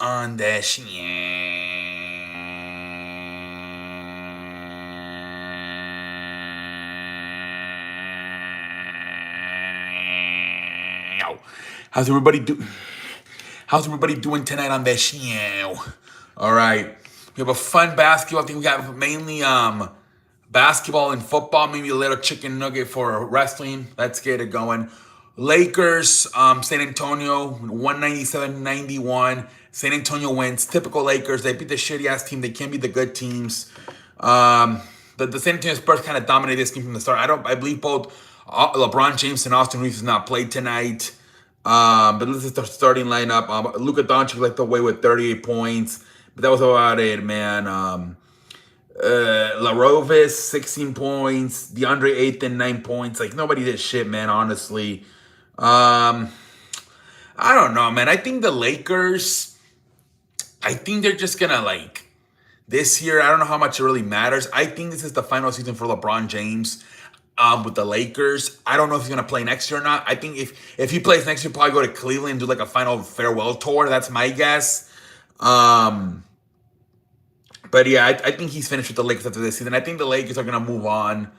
on the show. How's everybody do? How's everybody doing tonight on the show? All right, we have a fun basketball thing. We got mainly basketball and football, maybe a little chicken nugget for wrestling. Let's get it going. Lakers, San Antonio, 197-91. San Antonio wins. Typical Lakers. They beat the shitty ass team. They can't beat the good teams. The San Antonio Spurs kind of dominated this game from the start. I believe both LeBron James and Austin Reeves has not played tonight. But this is the starting lineup. Luka Doncic led the way with 38 points. But that was about it, man. LaRovis, 16 points. DeAndre Ayton, 9 points. Like, nobody did shit, man, honestly. I don't know, man. I think the Lakers, I think they're just gonna, like, this year, I don't know how much it really matters. I think this is the final season for LeBron James with the Lakers. I don't know if he's going to play next year or not. I think if he plays next year, he'll probably go to Cleveland and do like a final farewell tour. That's my guess. But yeah, I think he's finished with the Lakers after this season. I think the Lakers are going to move on.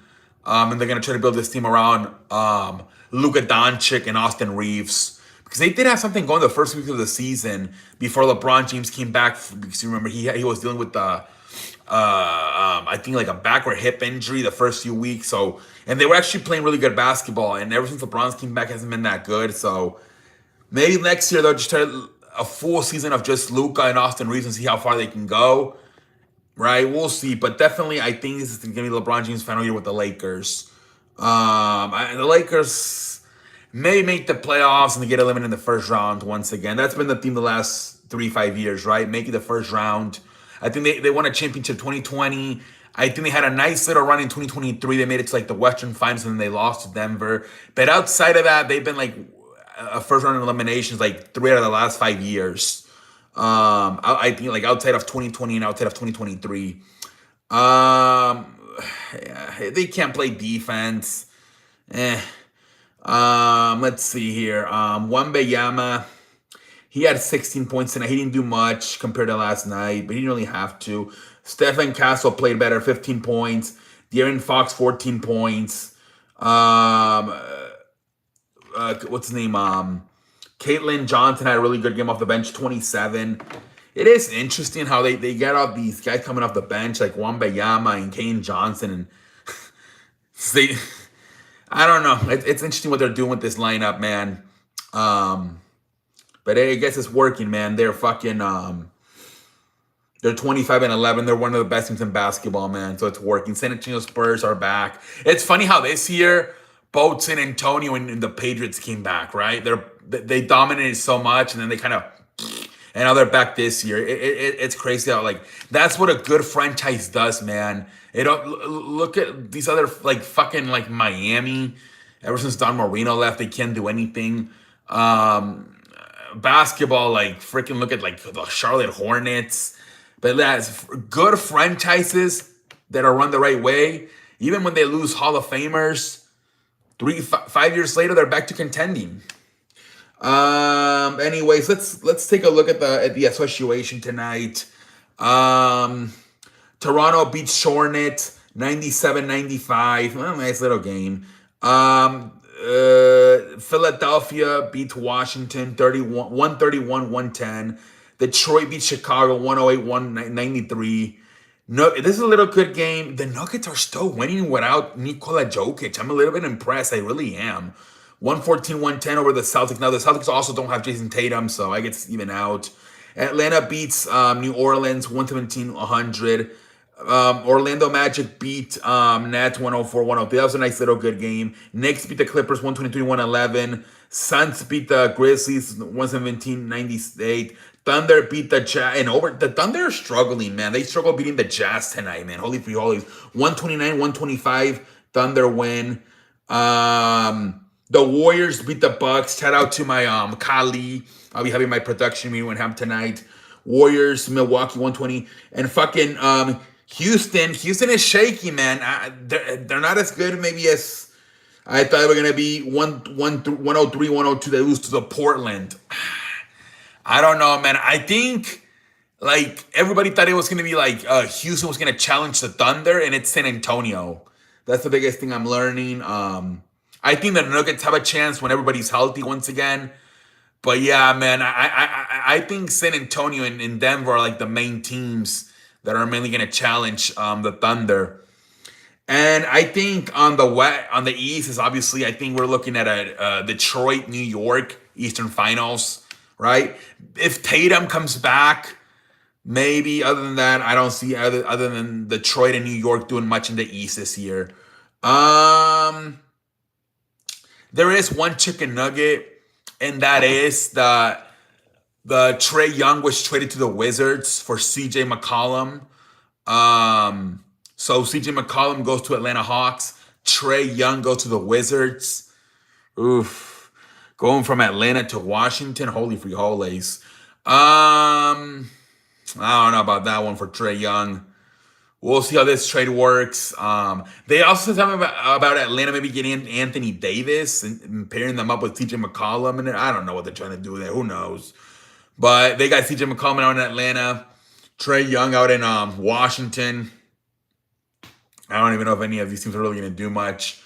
And they're going to try to build this team around Luka Doncic and Austin Reeves. Because they did have something going the first week of the season before LeBron James came back. Because you remember, he was dealing with the I think like a back or hip injury the first few weeks. So, and they were actually playing really good basketball. And ever since LeBron's came back, hasn't been that good. So maybe next year they'll just try a full season of just Luka and Austin Reeves and see how far they can go. Right, we'll see. But definitely, I think this is going to be LeBron James' final year with the Lakers. The Lakers may make the playoffs and they get eliminated in the first round once again. That's been the theme the last 3-5 years, right? Making the first round. I think they won a championship 2020. I think they had a nice little run in 2023. They made it to like the Western Finals and then they lost to Denver. But outside of that, they've been like a first round eliminations like 3 out of the last 5 years. I think like outside of 2020 and outside of 2023. Yeah, they can't play defense. Let's see here. Wembanyama, he had 16 points tonight. He didn't do much compared to last night, but he didn't really have to. Stephen Castle played better, 15 points. De'Aaron Fox, 14 points. What's his name? Caitlin Johnson had a really good game off the bench, 27. It is interesting how they get out these guys coming off the bench like Wembanyama and Kane Johnson, and they, I don't know. It's interesting what they're doing with this lineup, man. But I guess it's working, man. They're fucking they're 25-11. They're one of the best teams in basketball, man. So it's working. San Antonio Spurs are back. It's funny how this year both San Antonio and the Patriots came back, right? They dominated so much, and then they kind of, and now they're back this year. It's crazy how like that's what a good franchise does, man. It don't look at these other like fucking like Miami. Ever since Don Marino left, they can't do anything. Basketball, like freaking look at like the Charlotte Hornets. But that's good franchises that are run the right way. Even when they lose Hall of Famers, 5 years later, they're back to contending. Anyways, let's take a look at the situation tonight. Toronto beats Hornets 97-95. Well, nice little game. Philadelphia beats Washington 131-110. Detroit beats Chicago 108-193. No, this is a little good game. The Nuggets are still winning without Nikola Jokic. I'm a little bit impressed. I really am. 114-110 over the Celtics. Now, the Celtics also don't have Jason Tatum, so I get even out. Atlanta beats New Orleans 117-100. Orlando Magic beat Nets 104-103. That was a nice little good game. Knicks beat the Clippers 123-111. Suns beat the Grizzlies 117-98. Thunder beat the Jazz. And the Thunder are struggling, man. They struggle beating the Jazz tonight, man. Holy free holies. 129-125. Thunder win. The Warriors beat the Bucks. Shout out to my Kali. I'll be having my production meeting with him tonight. Warriors, Milwaukee 120. And fucking Houston. Houston is shaky, man. They're not as good maybe as I thought they were going to be. 103-102. They lose to the Portland. I don't know, man. I think like everybody thought it was gonna be like Houston was gonna challenge the Thunder, and it's San Antonio. That's the biggest thing I'm learning. I think the Nuggets have a chance when everybody's healthy once again. But yeah, man, I think San Antonio and Denver are like the main teams that are mainly gonna challenge the Thunder. And I think on the on the East is obviously I think we're looking at a Detroit, New York Eastern Finals, right? If Tatum comes back, maybe. Other than that, I don't see other than Detroit and New York doing much in the East this year. Um, there is one chicken nugget, and that is the Trey Young was traded to the Wizards for CJ McCollum. So CJ McCollum goes to Atlanta Hawks. Trey Young goes to the Wizards. Oof. Going from Atlanta to Washington, holy frijoles. I don't know about that one for Trey Young. We'll see how this trade works. They also said something about Atlanta maybe getting Anthony Davis and pairing them up with CJ McCollum. And I don't know what they're trying to do there. Who knows? But they got CJ McCollum out in Atlanta, Trey Young out in Washington. I don't even know if any of these teams are really going to do much.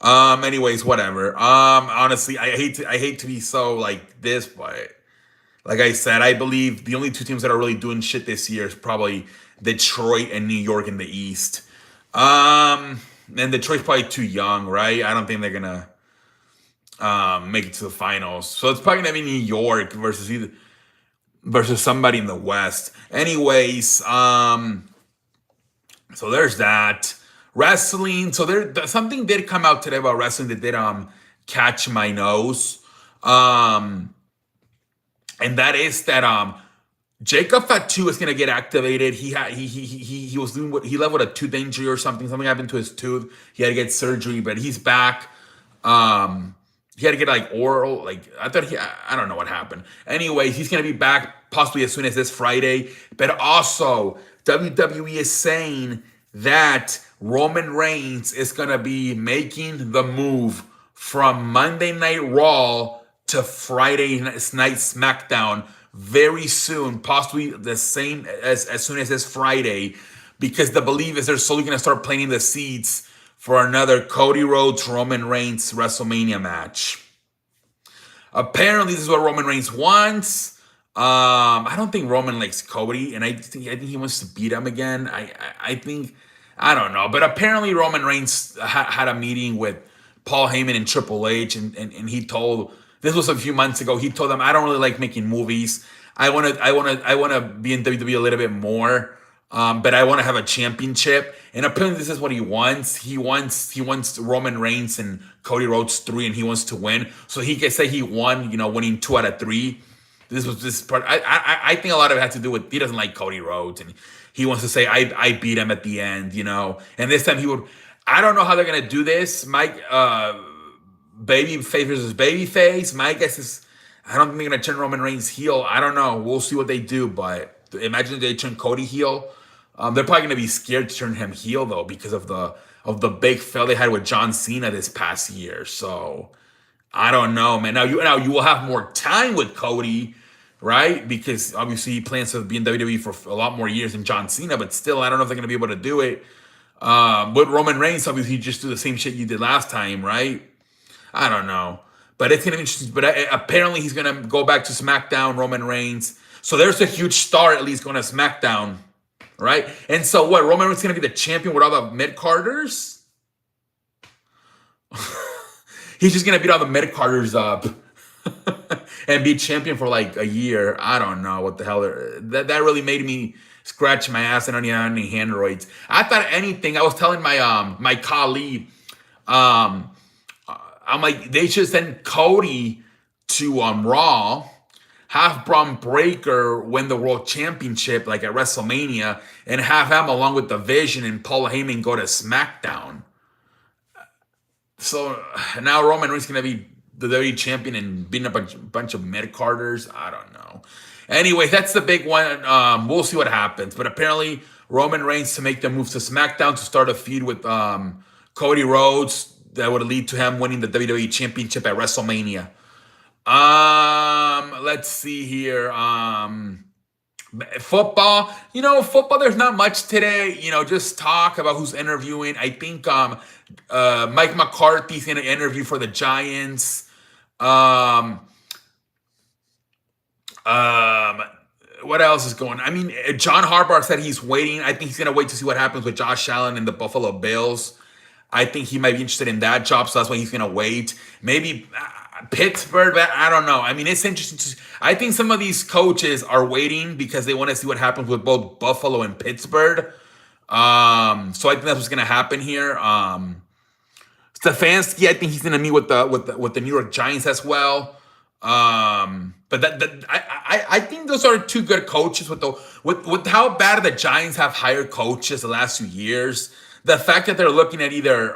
Anyways, whatever. Honestly, I hate to be so like this, but like I said, I believe the only two teams that are really doing shit this year is probably Detroit and New York in the East. And Detroit's probably too young, right? I don't think they're gonna make it to the finals. So it's probably gonna be New York versus somebody in the West. Anyways, so there's that. Wrestling. So something did come out today about wrestling that did catch my nose. And that is that Jacob Fatu is gonna get activated. He was doing he left with a tooth injury or something. Something happened to his tooth. He had to get surgery, but he's back. He had to get like oral. Like I don't know what happened. Anyway, he's gonna be back possibly as soon as this Friday. But also WWE is saying that Roman Reigns is gonna be making the move from Monday Night Raw to Friday Night SmackDown very soon, possibly the same as soon as this Friday, because the belief is they're slowly going to start planting the seeds for another Cody Rhodes Roman Reigns WrestleMania match. Apparently, this is what Roman Reigns wants. I don't think Roman likes Cody, and I think he wants to beat him again. I think I don't know, but apparently Roman Reigns had a meeting with Paul Heyman and Triple H, and he told. This was a few months ago. He told them, "I don't really like making movies. I want to be in WWE a little bit more, but I want to have a championship." And apparently, this is what he wants. He wants Roman Reigns and Cody Rhodes 3, and he wants to win. So he can say he won, winning 2 out of 3. This part. I think a lot of it has to do with he doesn't like Cody Rhodes, and he wants to say I beat him at the end, And this time he would. I don't know how they're gonna do this, Mike. Baby face versus baby face. My guess is I don't think they're gonna turn Roman Reigns heel. I don't know. We'll see what they do, but imagine they turn Cody heel. They're probably gonna be scared to turn him heel though because of the big fail they had with John Cena this past year. So I don't know, man. Now you will have more time with Cody, right? Because obviously he plans to be in WWE for a lot more years than John Cena, but still I don't know if they're gonna be able to do it. With Roman Reigns, obviously, just do the same shit you did last time, right? I don't know. But it's going to be interesting. But apparently he's going to go back to SmackDown, Roman Reigns. So there's a huge star at least going to SmackDown, right? And so what? Roman Reigns is going to be the champion with all the mid-carders? He's just going to beat all the mid-carders up and be champion for like a year. I don't know what the hell. That really made me scratch my ass and I don't have any handroids. I thought anything. I was telling my colleague, I'm like, they should send Cody to Raw, have Braun Breaker win the World Championship like at WrestleMania, and have him along with the Vision and Paul Heyman go to SmackDown. So now Roman Reigns is going to be the WWE champion and beating up a bunch of mid-carders. I don't know. Anyway, that's the big one. We'll see what happens. But apparently Roman Reigns to make the move to SmackDown to start a feud with Cody Rhodes that would lead to him winning the WWE Championship at WrestleMania. Let's see here. Football, football, there's not much today. Just talk about who's interviewing. I think Mike McCarthy's in an interview for the Giants. Um, um, what else is going on? I mean, John Harbaugh said he's waiting. I think he's going to wait to see what happens with Josh Allen and the Buffalo Bills. I think he might be interested in that job, so that's why he's going to wait. Maybe Pittsburgh, but I don't know. I mean, it's interesting. I think some of these coaches are waiting because they want to see what happens with both Buffalo and Pittsburgh. So I think that's what's going to happen here. Stefanski, I think he's going to meet with the New York Giants as well. But I think those are two good coaches with how bad the Giants have hired coaches the last few years. The fact that they're looking at either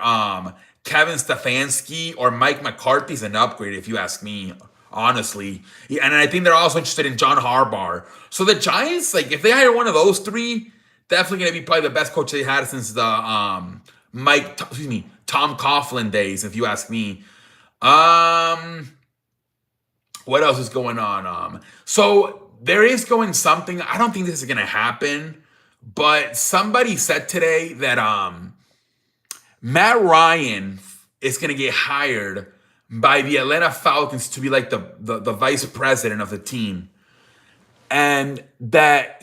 Kevin Stefanski or Mike McCarthy is an upgrade, if you ask me, honestly. Yeah, and I think they're also interested in John Harbaugh. So the Giants, like, if they hire one of those three, definitely going to be probably the best coach they had since the Tom Coughlin days, if you ask me. What else is going on? So there is going something. I don't think this is going to happen, but somebody said today that Matt Ryan is going to get hired by the Atlanta Falcons to be like the vice president of the team. And that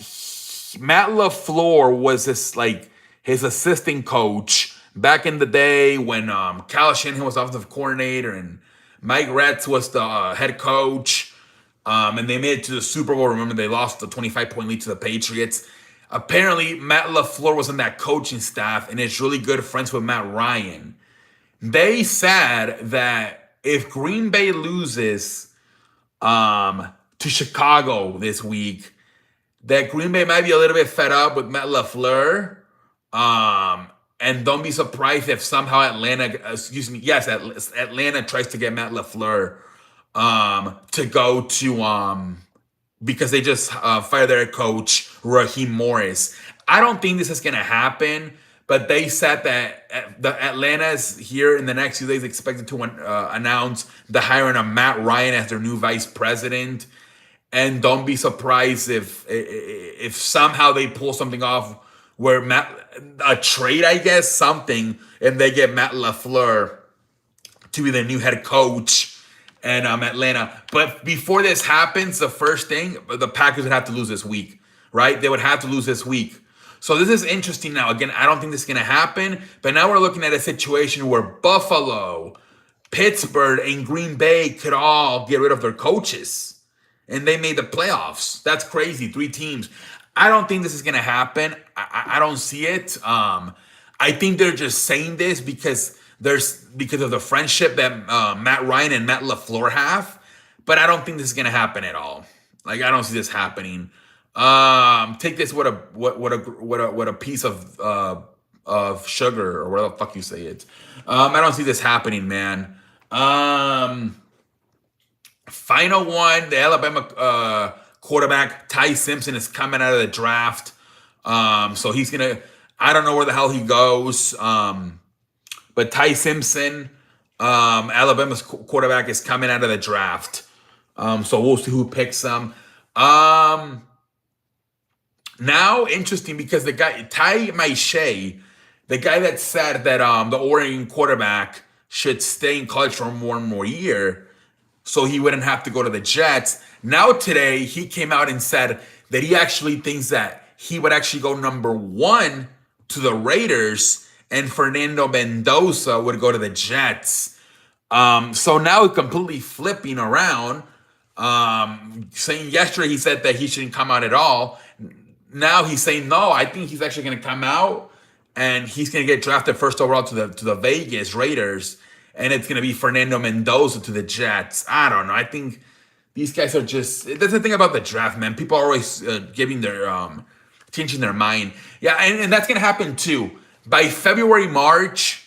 Matt LaFleur was this, like, his assistant coach back in the day when Kyle Shanahan was offensive coordinator and Mike Retz was the head coach. And they made it to the Super Bowl. Remember, they lost the 25-point lead to the Patriots. Apparently, Matt LaFleur was on that coaching staff and is really good friends with Matt Ryan. They said that if Green Bay loses to Chicago this week, that Green Bay might be a little bit fed up with Matt LaFleur. And don't be surprised if somehow Atlanta tries to get Matt LaFleur to go to because they just fired their coach, Raheem Morris. I don't think this is going to happen, but they said that the Atlanta's here in the next few days expected to announce the hiring of Matt Ryan as their new vice president. And don't be surprised if somehow they pull something off where a trade, I guess, something, and they get Matt LaFleur to be the new head coach and Atlanta. But before this happens, the first thing, the Packers would have to lose this week, right? They would have to lose this week. So this is interesting now. Again, I don't think this is going to happen, but now we're looking at a situation where Buffalo, Pittsburgh, and Green Bay could all get rid of their coaches, and they made the playoffs. That's crazy. 3 teams. I don't think this is going to happen. I don't see it. I think they're just saying this because of the friendship that Matt Ryan and Matt LaFleur have, but I don't think this is going to happen at all. Like, I don't see this happening. Take this with a piece of sugar, or whatever the fuck you say it. I don't see this happening, man. Final one, the Alabama quarterback Ty Simpson is coming out of the draft. So he's gonna. I don't know where the hell he goes. But Ty Simpson, Alabama's quarterback, is coming out of the draft. So we'll see who picks him. Now, interesting, because the guy, Ty Mache, the guy that said that the Oregon quarterback should stay in college for one more year so he wouldn't have to go to the Jets. Now today, he came out and said that he actually thinks that he would actually go number 1 to the Raiders and Fernando Mendoza would go to the Jets. So now completely flipping around, saying yesterday he said that he shouldn't come out at all. Now he's saying, no, I think he's actually going to come out and he's going to get drafted first overall to the Vegas Raiders, and it's going to be Fernando Mendoza to the Jets. I don't know. I think these guys are just, that's the thing about the draft, man. People are always changing their mind. Yeah, and that's going to happen too. By February, March,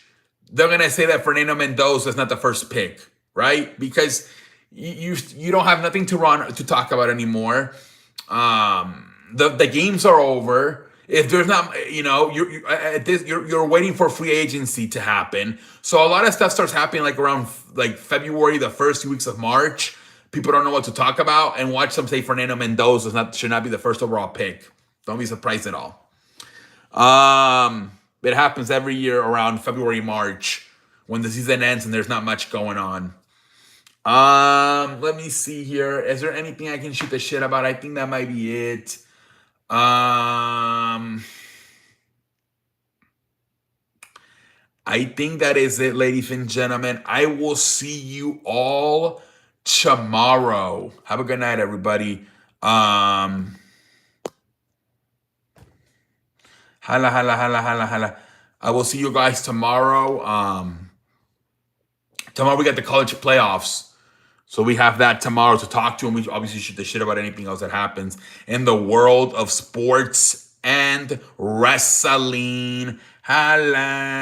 they're going to say that Fernando Mendoza is not the first pick, right? Because you don't have nothing to talk about anymore. The games are over. If there's not, you're waiting for free agency to happen. So a lot of stuff starts happening like around February, the first 2 weeks of March. people don't know what to talk about, and watch them say Fernando Mendoza should not be the first overall pick. Don't be surprised at all. It happens every year around February, March, when the season ends and there's not much going on. Let me see here. Is there anything I can shoot the shit about? I think that might be it. I think that is it, ladies and gentlemen. I will see you all tomorrow. Have a good night, everybody. Hala, hala, hala, hala, hala. I will see you guys tomorrow. Tomorrow we got the college playoffs. So we have that tomorrow to talk to, and we obviously shoot the shit about anything else that happens in the world of sports and wrestling. Hala.